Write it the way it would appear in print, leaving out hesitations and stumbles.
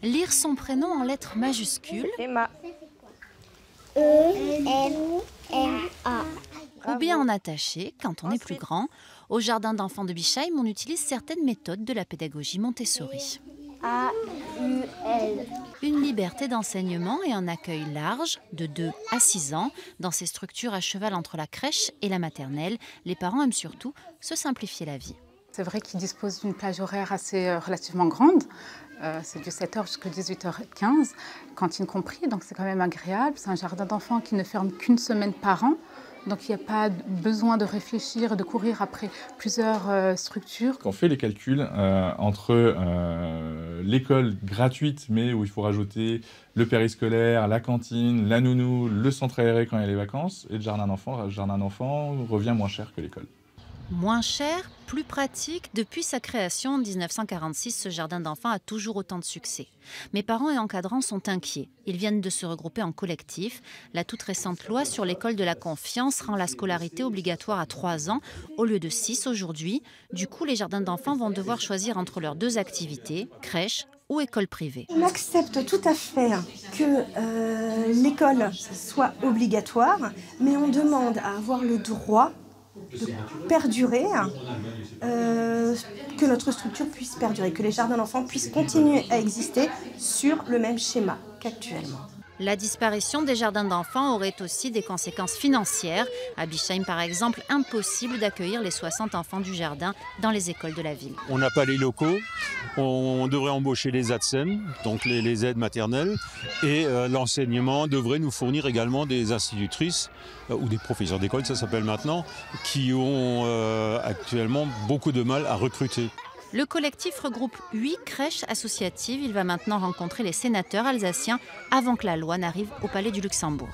Lire son prénom en lettres majuscules Emma. E-M-M-A. ou bien en attaché quand on est plus grand. Au jardin d'enfants de Bischheim, on utilise certaines méthodes de la pédagogie Montessori. A-U-L. Une liberté d'enseignement et un accueil large, de 2 à 6 ans. Dans ces structures à cheval entre la crèche et la maternelle, les parents aiment surtout se simplifier la vie. C'est vrai qu'ils disposent d'une plage horaire assez relativement grande. C'est de 7h jusqu'à 18h15, cantine compris, donc c'est quand même agréable. C'est un jardin d'enfants qui ne ferme qu'une semaine par an. Donc il n'y a pas besoin de réfléchir et de courir après plusieurs structures. On fait les calculs entre l'école gratuite, mais où il faut rajouter le périscolaire, la cantine, la nounou, le centre aéré quand il y a les vacances, et le jardin d'enfants. Le jardin d'enfants revient moins cher que l'école. Moins cher, plus pratique. Depuis sa création en 1946, ce jardin d'enfants a toujours autant de succès. Mes parents et encadrants sont inquiets. Ils viennent de se regrouper en collectif. La toute récente loi sur l'école de la confiance rend la scolarité obligatoire à 3 ans au lieu de 6 aujourd'hui. Du coup, les jardins d'enfants vont devoir choisir entre leurs 2 activités, crèche ou école privée. On accepte tout à fait que l'école soit obligatoire, mais on demande à avoir le droit de perdurer, que notre structure puisse perdurer, que les jardins d'enfants puissent continuer à exister sur le même schéma qu'actuellement. La disparition des jardins d'enfants aurait aussi des conséquences financières. À Bischheim, par exemple, impossible d'accueillir les 60 enfants du jardin dans les écoles de la ville. On n'a pas les locaux, on devrait embaucher les ATSEM, donc les aides maternelles, et l'enseignement devrait nous fournir également des institutrices ou des professeurs d'école, ça s'appelle maintenant, qui ont actuellement beaucoup de mal à recruter. Le collectif regroupe 8 crèches associatives. Il va maintenant rencontrer les sénateurs alsaciens avant que la loi n'arrive au Palais du Luxembourg.